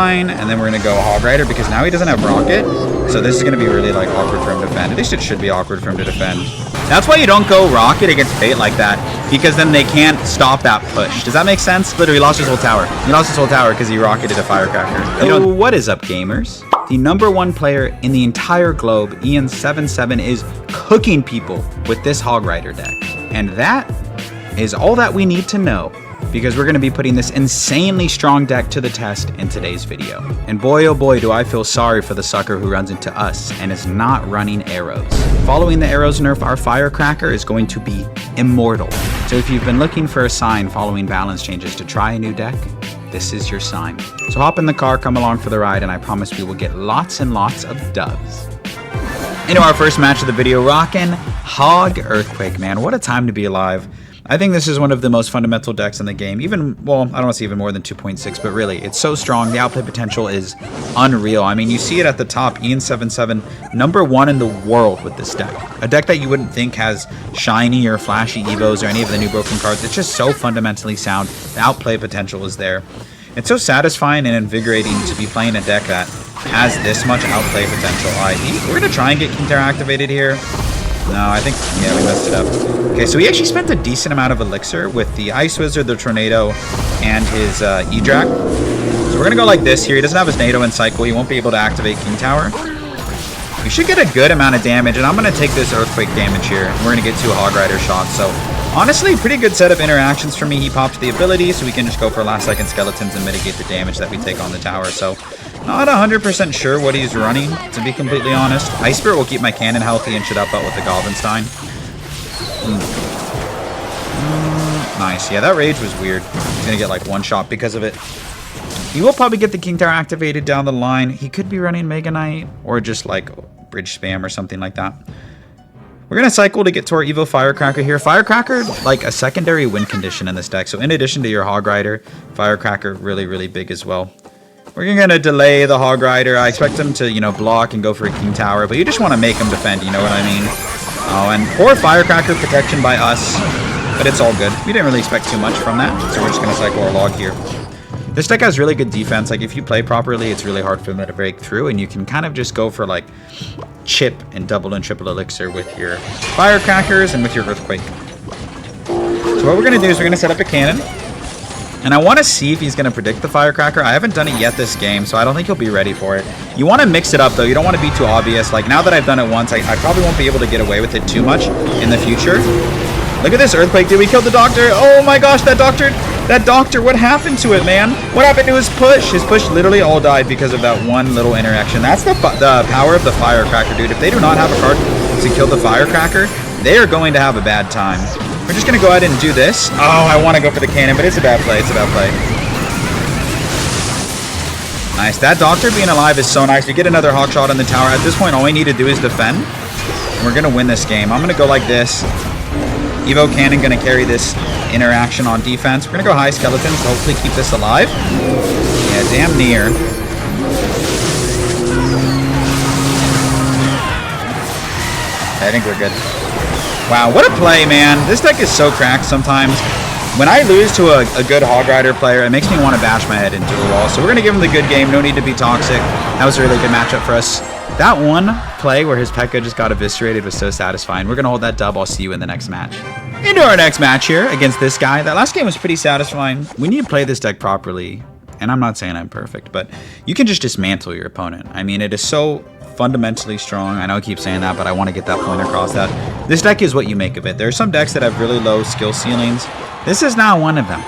Stein, and then we're going to go Hog Rider because now he doesn't have Rocket. So this is going to be really like awkward for him to defend. At least it should be awkward for him to defend. That's why you don't go Rocket against Fate like that, because then they can't stop that push. Does that make sense? Literally, he lost his whole tower. He lost his whole tower because he rocketed a Firecracker. You know, what is up, gamers? The #1 player in the entire globe, Ian77, is cooking people with this Hog Rider deck. And that is all that we need to know, because we're going to be putting this insanely strong deck to the test in today's video. And boy, oh boy, do I feel sorry for the sucker who runs into us and is not running arrows. Following the arrows nerf, our Firecracker is going to be immortal. So if you've been looking for a sign following balance changes to try a new deck, this is your sign. So hop in the car, come along for the ride, and I promise we will get lots and lots of dubs. Into our first match of the video, rockin' Hog Earthquake, man. What a time to be alive. I think this is one of the most fundamental decks in the game. Even, well, I don't want to say even more than 2.6, but really, it's so strong. The outplay potential is unreal. I mean, you see it at the top. Ian77, #1 in the world with this deck. A deck that you wouldn't think has shiny or flashy evos or any of the new broken cards. It's just so fundamentally sound. The outplay potential is there. It's so satisfying and invigorating to be playing a deck that has this much outplay potential. We're going to try and get King Terror activated here. No, I think, yeah, we messed it up. Okay, so he actually spent a decent amount of Elixir with the Ice Wizard, the Tornado, and his E-Drac. So we're going to go like this here. He doesn't have his NATO in cycle. He won't be able to activate King Tower. We should get a good amount of damage, and I'm going to take this Earthquake damage here. And we're going to get 2 Hog Rider shots. So honestly, pretty good set of interactions for me. He popped the ability, so we can just go for last-second Skeletons and mitigate the damage that we take on the tower. So not 100% sure what he's running, to be completely honest. Ice Spirit will keep my cannon healthy and should help out with the Goblin Stein. Nice. Yeah, that Rage was weird. He's going to get like 1 shot because of it. He will probably get the King Tower activated down the line. He could be running Mega Knight or just like Bridge Spam or something like that. We're going to cycle to get to our Evo Firecracker here. Firecracker, like a secondary win condition in this deck. So in addition to your Hog Rider, Firecracker really, really big as well. We're going to delay the Hog Rider. I expect him to, you know, block and go for a King Tower, but you just want to make him defend, you know what I mean? Oh, and poor Firecracker protection by us, but it's all good. We didn't really expect too much from that, so we're just going to cycle our log here. This deck has really good defense. Like, if you play properly, it's really hard for them to break through, and you can kind of just go for, like, chip and double and triple Elixir with your Firecrackers and with your Earthquake. So what we're going to do is we're going to set up a cannon. And I want to see if he's going to predict the Firecracker. I haven't done it yet this game, so I don't think he'll be ready for it. You want to mix it up, though. You don't want to be too obvious. Like, now that I've done it once, I probably won't be able to get away with it too much in the future. Look at this Earthquake, dude. We killed the Doctor. Oh, my gosh, that Doctor, what happened to it, man? What happened to his push? His push literally all died because of that one little interaction. That's the power of the Firecracker, dude. If they do not have a card to kill the Firecracker, they are going to have a bad time. We're just going to go ahead and do this. Oh, I want to go for the cannon, but it's a bad play. It's a bad play. Nice. That Doctor being alive is so nice. We get another Hawk Shot on the tower. At this point, all we need to do is defend. And we're going to win this game. I'm going to go like this. Evo Cannon going to carry this interaction on defense. We're going to go high Skeletons to hopefully keep this alive. Yeah, damn near. I think we're good. Wow, what a play, man. This deck is so cracked sometimes. When I lose to a good Hog Rider player, it makes me want to bash my head into a wall. So we're going to give him the good game. No need to be toxic. That was a really good matchup for us. That one play where his P.E.K.K.A. just got eviscerated was so satisfying. We're going to hold that dub. I'll see you in the next match. Into our next match here against this guy. That last game was pretty satisfying. We need to play this deck properly. And I'm not saying I'm perfect, but you can just dismantle your opponent. I mean, it is so fundamentally strong. I know I keep saying that, but I want to get that point across that this deck is what you make of it. There are some decks that have really low skill ceilings. This is not one of them.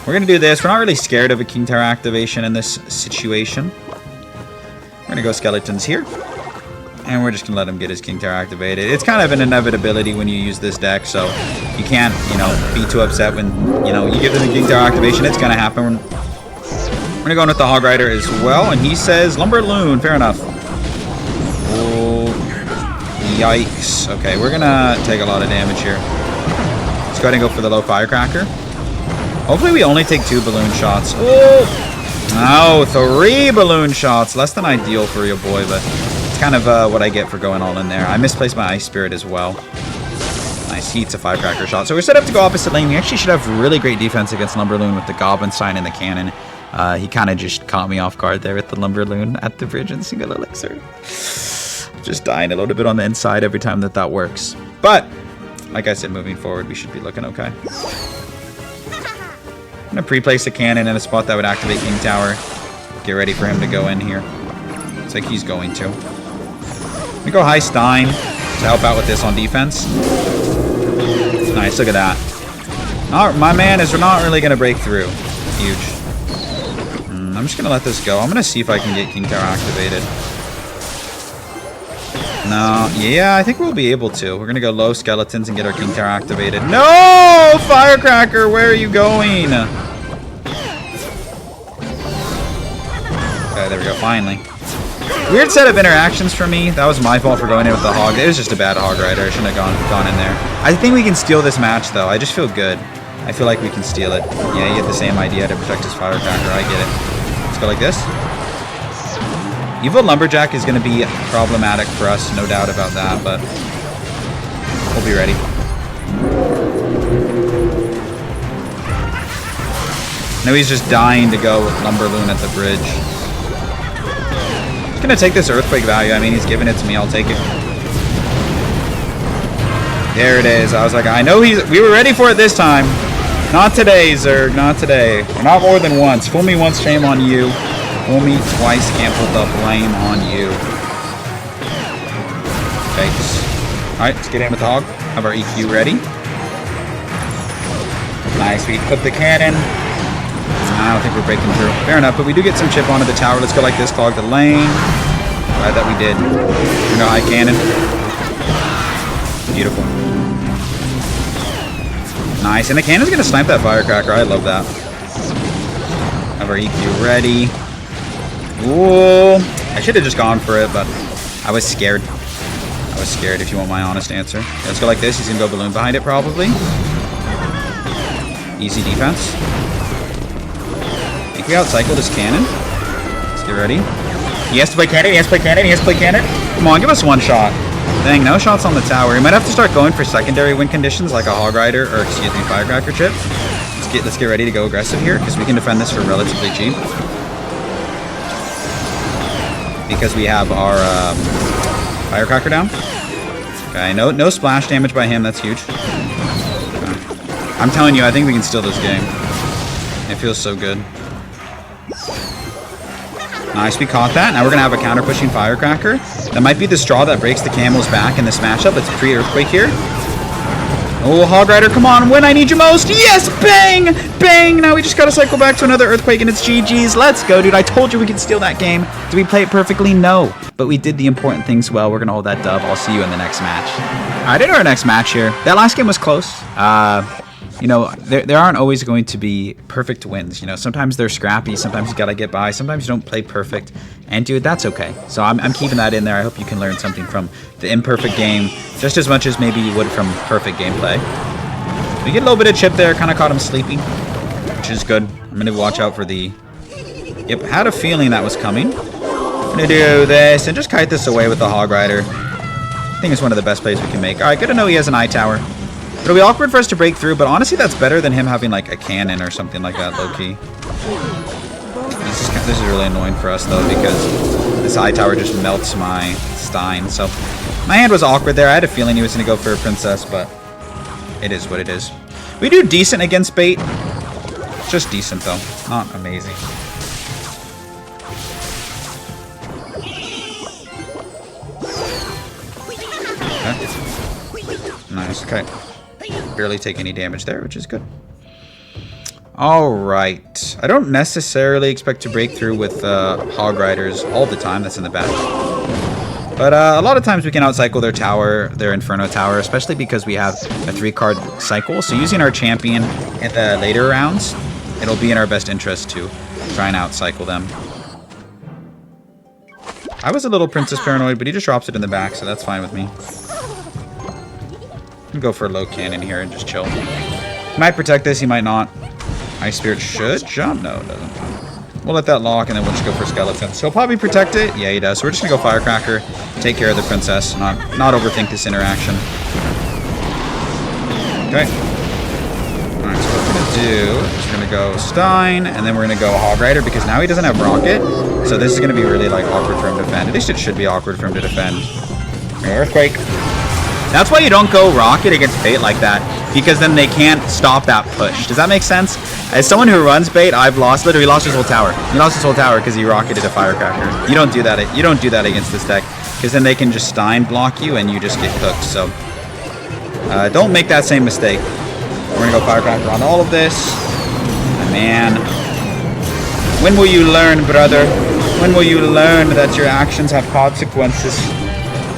We're going to do this. We're not really scared of a King Tower activation in this situation. We're going to go Skeletons here. And we're just going to let him get his King Tower activated. It's kind of an inevitability when you use this deck, so you can't, you know, be too upset when, you know, you give them the King Tower activation. It's going to happen. We're going to go in with the Hog Rider as well, and he says Lumberloon. Fair enough. Oh, yikes. Okay, we're going to take a lot of damage here. Let's go ahead and go for the low Firecracker. Hopefully we only take 2 balloon shots. Oh, 3 balloon shots. Less than ideal for your boy, but it's kind of what I get for going all in there. I misplaced my Ice Spirit as well. Nice. Heat's a Firecracker shot. So we're set up to go opposite lane. We actually should have really great defense against Lumberloon with the Goblin Sign and the Cannon. He kind of just caught me off guard there with the Lumberloon at the bridge and single elixir. Just dying a little bit on the inside every time that works. But, like I said, moving forward, we should be looking okay. I'm going to pre-place a cannon in a spot that would activate King Tower. Get ready for him to go in here. It's like he's going to. We go high Stein to help out with this on defense. Nice, look at that. My man is not really going to break through. Huge. I'm just going to let this go. I'm going to see if I can get King Tower activated. No, yeah, I think we'll be able to. We're going to go low skeletons and get our King Tower activated. No! Firecracker, where are you going? Okay, there we go, finally. Weird set of interactions for me. That was my fault for going in with the Hog. It was just a bad Hog Rider. I shouldn't have gone in there. I think we can steal this match, though. I just feel good. I feel like we can steal it. Yeah, you get the same idea to protect his Firecracker. I get it. Let's go like this. Evil Lumberjack is going to be problematic for us, no doubt about that, but we'll be ready. Now he's just dying to go with Lumberloon at the bridge. I'm going to take this Earthquake value. I mean, he's giving it to me. I'll take it. There it is. I was like, I know we were ready for it this time. Not today, Zerg. Not today. Or not more than once. Fool me once, shame on you. Fool me twice, can't put the blame on you. Okay. Alright, let's get in with the Hog. Have our EQ ready. Nice. We put the cannon. I don't think we're breaking through. Fair enough, but we do get some chip onto the tower. Let's go like this, clog the lane. Glad that we did. You know, high cannon. Beautiful. Nice, and the cannon's gonna snipe that Firecracker. I love that. Have our EQ ready. Ooh, I should have just gone for it, but I was scared. I was scared, if you want my honest answer. Okay, let's go like this. He's gonna go balloon behind it, probably. Easy defense. I think we outcycled his cannon. Let's get ready. He has to play cannon. He has to play cannon. He has to play cannon. Come on, give us one shot. Dang, no shots on the tower. We might have to start going for secondary win conditions like a Hog Rider, or excuse me, Firecracker chip. Let's get ready to go aggressive here because we can defend this for relatively cheap. Because we have our Firecracker down. Okay, no splash damage by him. That's huge. Okay. I'm telling you, I think we can steal this game. It feels so good. Nice, we caught that. Now we're going to have a counter-pushing Firecracker. That might be the straw that breaks the camel's back in this matchup. It's pre-Earthquake here. Oh, Hog Rider, come on, win, I need you most. Yes, bang, bang. Now we just got to cycle back to another Earthquake, and it's GG's. Let's go, dude. I told you we could steal that game. Did we play it perfectly? No. But we did the important things well. We're going to hold that dub. I'll see you in the next match. All right, in our next match here. That last game was close. You know, there aren't always going to be perfect wins. You know, sometimes they're scrappy. Sometimes you got to get by. Sometimes you don't play perfect. And, dude, that's okay. So I'm keeping that in there. I hope you can learn something from the imperfect game just as much as maybe you would from perfect gameplay. We get a little bit of chip there. Kind of caught him sleeping, which is good. I'm going to watch out for the... Yep, had a feeling that was coming. I'm going to do this and just kite this away with the Hog Rider. I think it's one of the best plays we can make. All right, good to know he has an eye tower. It'll be awkward for us to break through, but honestly, that's better than him having, like, a cannon or something like that, low-key. This is really annoying for us, though, because this eye tower just melts my Stein. So, my hand was awkward there. I had a feeling he was going to go for a princess, but it is what it is. We do decent against bait. Just decent, though. Not amazing. Okay. Nice, okay. Barely take any damage there, which is good. Alright. I don't necessarily expect to break through with Hog Riders all the time. That's in the back. But a lot of times we can outcycle their tower, their Inferno tower, especially because we have a 3-card cycle. So using our champion in the later rounds, it'll be in our best interest to try and outcycle them. I was a little Princess Paranoid, but he just drops it in the back, so that's fine with me. Can go for a low cannon here and just chill. He might protect this, he might not. Ice Spirit should jump. No, it doesn't. We'll let that lock and then we'll just go for skeletons. He'll probably protect it. Yeah, he does. So we're just gonna go Firecracker, take care of the princess, not overthink this interaction. Okay. Alright, so we're gonna do is we're gonna go Stein, and then we're gonna go Hog Rider because now he doesn't have Rocket. So this is gonna be really like awkward for him to defend. At least it should be awkward for him to defend. Earthquake. That's why you don't go Rocket against bait like that, because then they can't stop that push. Does that make sense? As someone who runs bait, I've literally lost his whole tower. He lost his whole tower because he rocketed a Firecracker. You don't do that. You don't do that against this deck, because then they can just Stein block you and you just get cooked. So don't make that same mistake. We're gonna go Firecracker on all of this. Man, when will you learn, brother? When will you learn that your actions have consequences?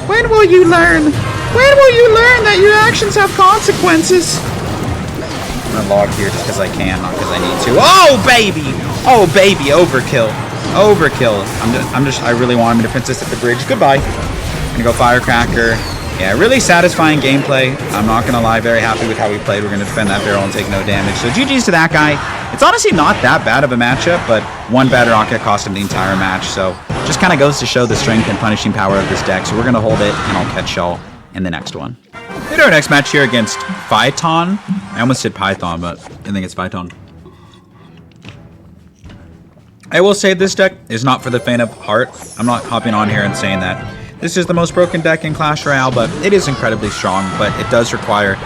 When will you learn? When will you learn that your actions have consequences? I'm gonna log here just because I can, not because I need to. Oh baby! Oh baby! Overkill! Overkill! I really want him to princess at the bridge. Goodbye. I'm gonna go Firecracker. Yeah, really satisfying gameplay. I'm not gonna lie, very happy with how we played. We're gonna defend that barrel and take no damage. So GG's to that guy. It's honestly not that bad of a matchup, but one bad rocket cost him the entire match. So just kind of goes to show the strength and punishing power of this deck. So we're gonna hold it, and I'll catch y'all in the next one. We do our next match here against Phyton. I almost said Python, but I think it's Phyton. I will say this deck is not for the faint of heart. I'm not hopping on here and saying that this is the most broken deck in Clash Royale, but it is incredibly strong, but it does require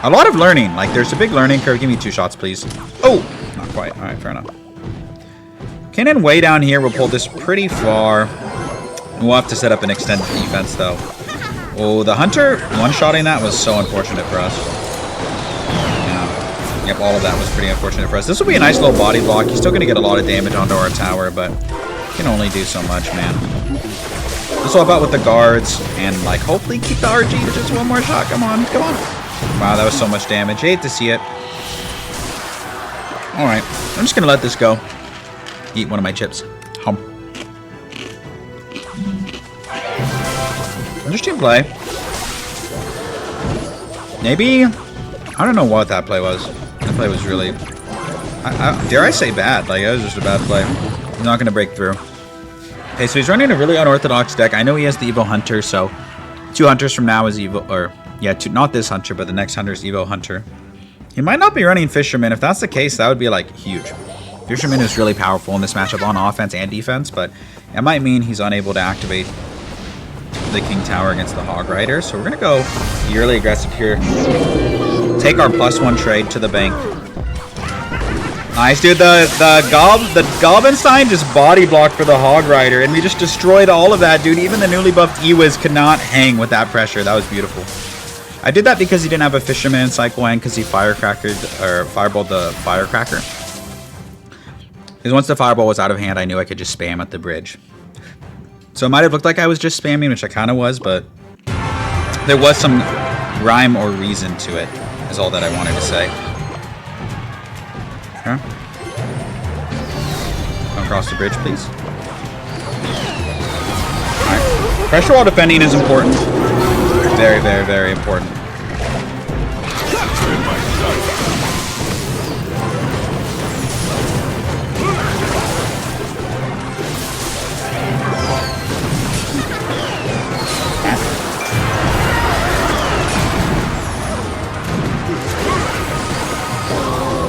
a lot of learning. Like, there's a big learning curve. Give me 2 shots, please. Oh, not quite. All right, fair enough. Cannon way down here will pull this pretty far. We'll have to set up an extended defense, though. Oh, the Hunter one-shotting that was so unfortunate for us. Yeah. Yep, all of that was pretty unfortunate for us. This will be a nice little body block. He's still going to get a lot of damage onto our tower, but he can only do so much, man. Just all about with the guards and, like, hopefully keep the RG to just one more shot. Come on, come on. Wow, that was so much damage. I hate to see it. All right, I'm just going to let this go. Eat one of my chips. Hum. Interesting play. Maybe, I don't know what that play was. That play was really, dare I say bad. Like, it was just a bad play. He's not going to break through. Okay, so he's running a really unorthodox deck. I know he has the Evo Hunter, so 2 hunters from now is Evo, or yeah, not this Hunter, but the next Hunter is Evo Hunter. He might not be running Fisherman. If that's the case, that would be like huge. Fisherman is really powerful in this matchup on offense and defense, but it might mean he's unable to activate the King Tower against the Hog Rider. So we're going to go really aggressive here. Take our +1 trade to the bank. Nice, dude. The Goblinstein just body blocked for the Hog Rider, and we just destroyed all of that, dude. Even the newly buffed Ewiz could not hang with that pressure. That was beautiful. I did that because he didn't have a Fisherman cycle and because he fireballed the Firecracker. Because once the fireball was out of hand, I knew I could just spam at the bridge. So it might have looked like I was just spamming, which I kind of was, but there was some rhyme or reason to it, is all that I wanted to say. Okay. Come across the bridge, please. Alright. Pressure while defending is important. Very, very, very important.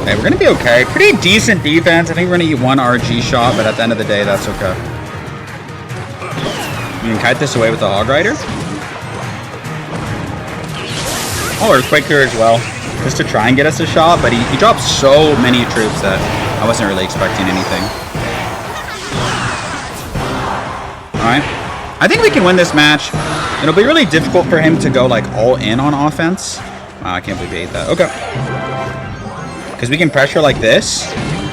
Okay, we're going to be okay. Pretty decent defense. I think we're going to eat 1 RG shot, but at the end of the day, that's okay. We can kite this away with the Hog Rider. Oh, Earthquake here as well, just to try and get us a shot, but he dropped so many troops that I wasn't really expecting anything. Alright. I think we can win this match. It'll be really difficult for him to go, like, all in on offense. Wow, I can't believe he ate that. Okay. Because we can pressure like this,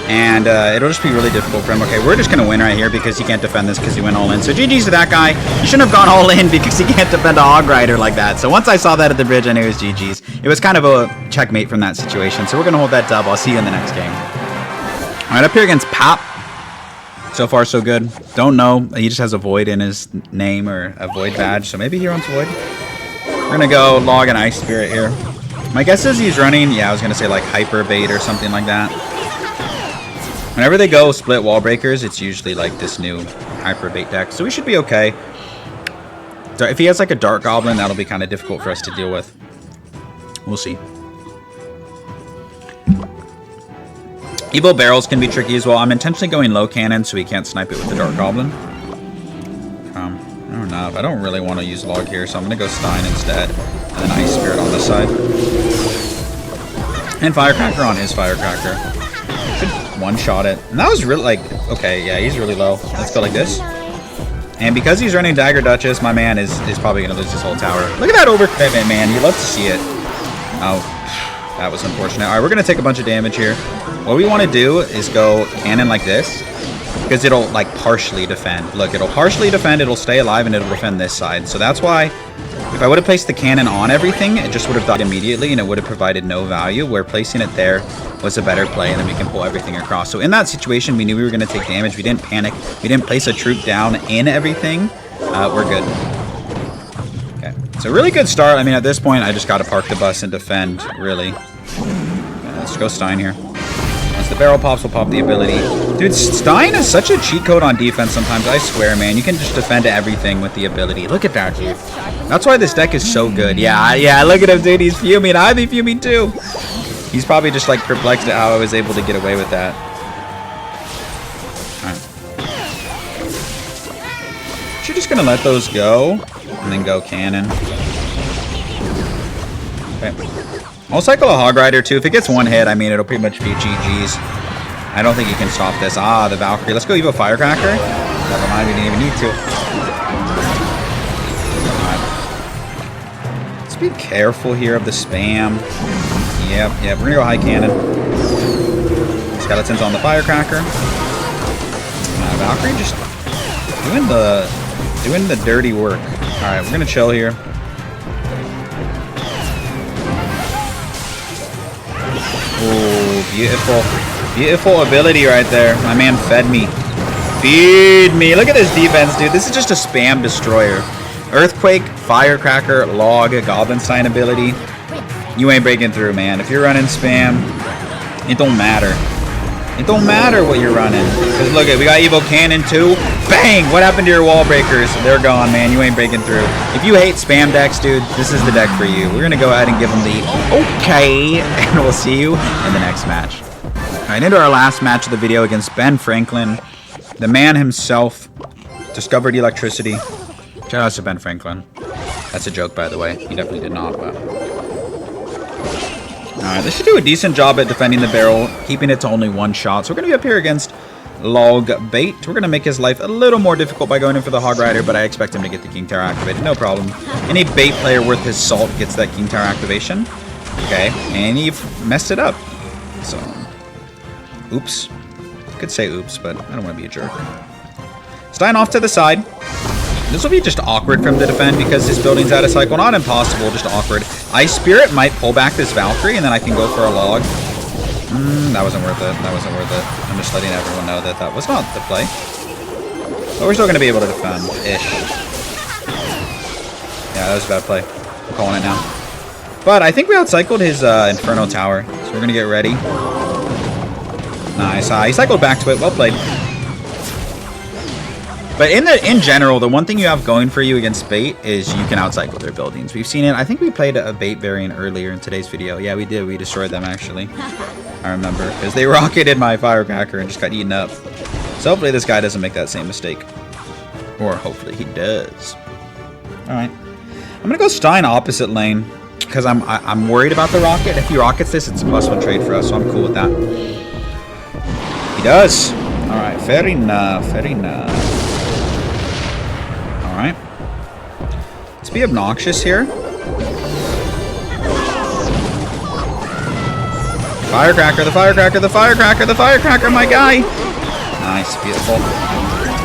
and it'll just be really difficult for him. Okay, we're just going to win right here because he can't defend this because he went all in. So GG's to that guy. He shouldn't have gone all in because he can't defend a Hog Rider like that. So once I saw that at the bridge, I knew it was GG's. It was kind of a checkmate from that situation. So we're going to hold that dub. I'll see you in the next game. All right, up here against Pop. So far, so good. Don't know. He just has a Void in his name or a Void badge. So maybe he runs Void. We're going to go log an Ice Spirit here. My guess is he's running, yeah, I was going to say like Hyper Bait or something like that. Whenever they go split wall breakers, it's usually like this new Hyper Bait deck. So we should be okay. If he has like a Dark Goblin, that'll be kind of difficult for us to deal with. We'll see. Evo barrels can be tricky as well. I'm intentionally going low cannon so he can't snipe it with the Dark Goblin. I don't know. I don't really want to use log here, so I'm going to go Stein instead. And then Ice Spirit on this side. And Firecracker on his Firecracker. Should one-shot it. And that was really, like, okay, yeah, he's really low. Let's go like this. And because he's running Dagger Duchess, my man is probably going to lose his whole tower. Look at that overcommitment, man. You love to see it. Oh, that was unfortunate. All right, we're going to take a bunch of damage here. What we want to do is go cannon like this. Because it'll, like, partially defend. Look, it'll partially defend, it'll stay alive, and it'll defend this side. So that's why, if I would have placed the cannon on everything, it just would have died immediately, and it would have provided no value, where placing it there was a better play, and then we can pull everything across. So in that situation, we knew we were going to take damage. We didn't panic. We didn't place a troop down in everything. We're good. Okay, so really good start. I mean, at this point, I just got to park the bus and defend, really. Let's go Stein here. Once the barrel pops, we'll pop the ability. Dude, Stein is such a cheat code on defense sometimes. I swear, man. You can just defend everything with the ability. Look at that, dude. That's why this deck is so good. Yeah, look at him, dude. He's fuming. I'd be fuming, too. He's probably just, like, perplexed at how I was able to get away with that. Alright. You're just going to let those go. And then go cannon. Okay. I'll cycle a Hog Rider, too. If it gets one hit, I mean, it'll pretty much be GG's. I don't think you can stop this. Ah, the Valkyrie. Let's go Evo Firecracker. Never mind, we didn't even need to. Right. Let's be careful here of the spam. Yep, we're gonna go high cannon. Skeletons on the Firecracker. Valkyrie just doing the dirty work. Alright, we're gonna chill here. Oh, beautiful. Beautiful ability right there. My man fed me. Feed me. Look at this defense, dude. This is just a spam destroyer. Earthquake, Firecracker, Log, Goblin Sign ability. You ain't breaking through, man. If you're running spam, it don't matter. It don't matter what you're running. Because look, we got Evo Cannon too. Bang! What happened to your wall breakers? They're gone, man. You ain't breaking through. If you hate spam decks, dude, this is the deck for you. We're going to go ahead and give them the okay. And we'll see you in the next match. Alright, into our last match of the video against Ben Franklin. The man himself discovered electricity. Shout out to Ben Franklin. That's a joke, by the way. He definitely did not, but... Alright, this should do a decent job at defending the barrel, keeping it to only one shot. So we're going to be up here against Log Bait. We're going to make his life a little more difficult by going in for the Hog Rider, but I expect him to get the King Tower activated. No problem. Any bait player worth his salt gets that King Tower activation. Okay, and he messed it up. So, oops. Could say oops, but I don't want to be a jerk. Stein off to the side. This will be just awkward for him to defend because his building's out of cycle. Not impossible, just awkward. Ice Spirit might pull back this Valkyrie, and then I can go for a log. That wasn't worth it. That wasn't worth it. I'm just letting everyone know that that was not the play. But we're still going to be able to defend-ish. Yeah, that was a bad play. I'm calling it now. But I think we outcycled his Inferno Tower, so we're going to get ready. Nice. He cycled back to it. Well played. But in general, the one thing you have going for you against bait is you can outcycle their buildings. We've seen it. I think we played a bait variant earlier in today's video. Yeah, we did. We destroyed them, actually. I remember. Because they rocketed my Firecracker and just got eaten up. So hopefully this guy doesn't make that same mistake. Or hopefully he does. Alright. I'm going to go Stein opposite lane. Because I'm worried about the rocket. If he rockets this, it's a +1 trade for us. So I'm cool with that. He does. Alright. Fair enough. Fair enough. Alright. Let's be obnoxious here. Firecracker, the Firecracker, the Firecracker, the Firecracker, my guy! Nice, beautiful.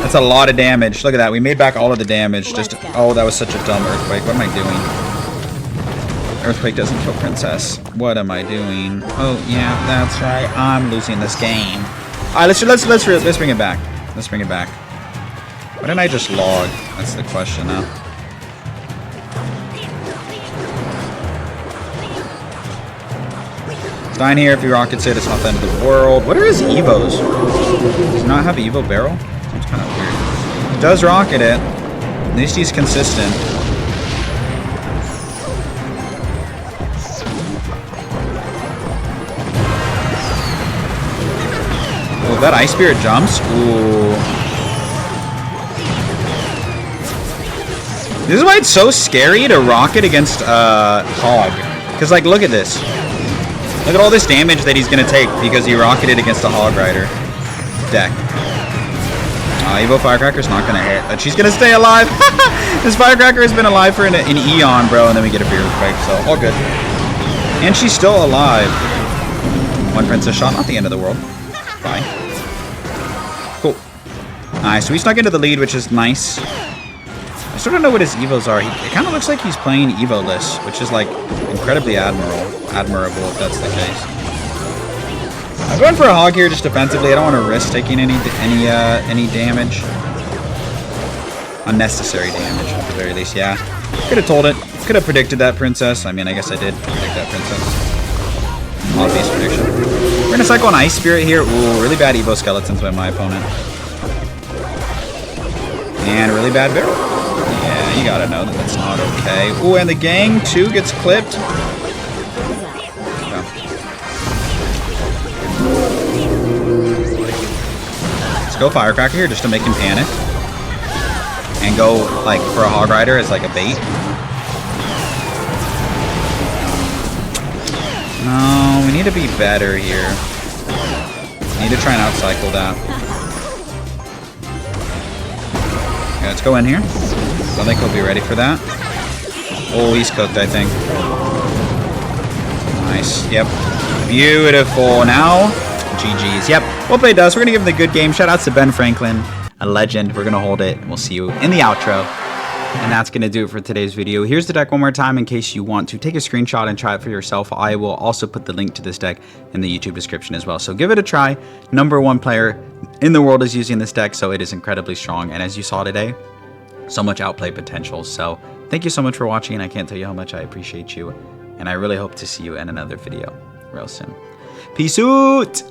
That's a lot of damage. Look at that. We made back all of the damage. Oh, that was such a dumb Earthquake. What am I doing? Earthquake doesn't kill Princess. What am I doing? Oh, yeah, that's right. I'm losing this game. Alright, let's bring it back. Let's bring it back. Why didn't I just log? That's the question now. Stein here, if he rockets it, it's not the end of the world. What are his Evos? Does he not have Evo barrel? Seems kind of weird. He does rocket it. At least he's consistent. that Ice Spirit jumps. Ooh. This is why it's so scary to rocket against Hog. Because, like, look at this. Look at all this damage that he's going to take because he rocketed against a Hog Rider deck. Evo Firecracker's not going to hit, but she's going to stay alive. This Firecracker has been alive for an eon, bro, and then we get a Fear Quake, so all good. And she's still alive. One Princess shot, not the end of the world. Bye. Cool. Nice, so we snuck into the lead, which is nice. I still don't know what his Evos are. It kind of looks like he's playing Evo-less, which is, like, incredibly admirable if that's the case. I'm going for a Hog here just defensively. I don't want to risk taking any damage. Unnecessary damage, at the very least, yeah. Could have told it. Could have predicted that Princess. I mean, I guess I did predict that Princess. Obvious prediction. We're going to cycle an Ice Spirit here. Ooh, really bad Evo Skeletons by my opponent. And really bad Barrel. Yeah, you gotta know that that's not okay. Ooh, and the gang, too, gets clipped. Go Firecracker here just to make him panic. And go, like, for a Hog Rider as, like, a bait. No, we need to be better here. We need to try and outcycle that. Okay, let's go in here. Don't think he'll be ready for that. Oh, he's cooked, I think. Nice. Yep. Beautiful. Now... GG's. Yep. Well played, Dust. We're going to give him the good game. Shout outs to Ben Franklin, a legend. We're going to hold it. We'll see you in the outro. And that's going to do it for today's video. Here's the deck one more time in case you want to take a screenshot and try it for yourself. I will also put the link to this deck in the YouTube description as well. So give it a try. #1 player in the world is using this deck, so it is incredibly strong. And as you saw today, so much outplay potential. So thank you so much for watching, and I can't tell you how much I appreciate you. And I really hope to see you in another video real soon. Peace out!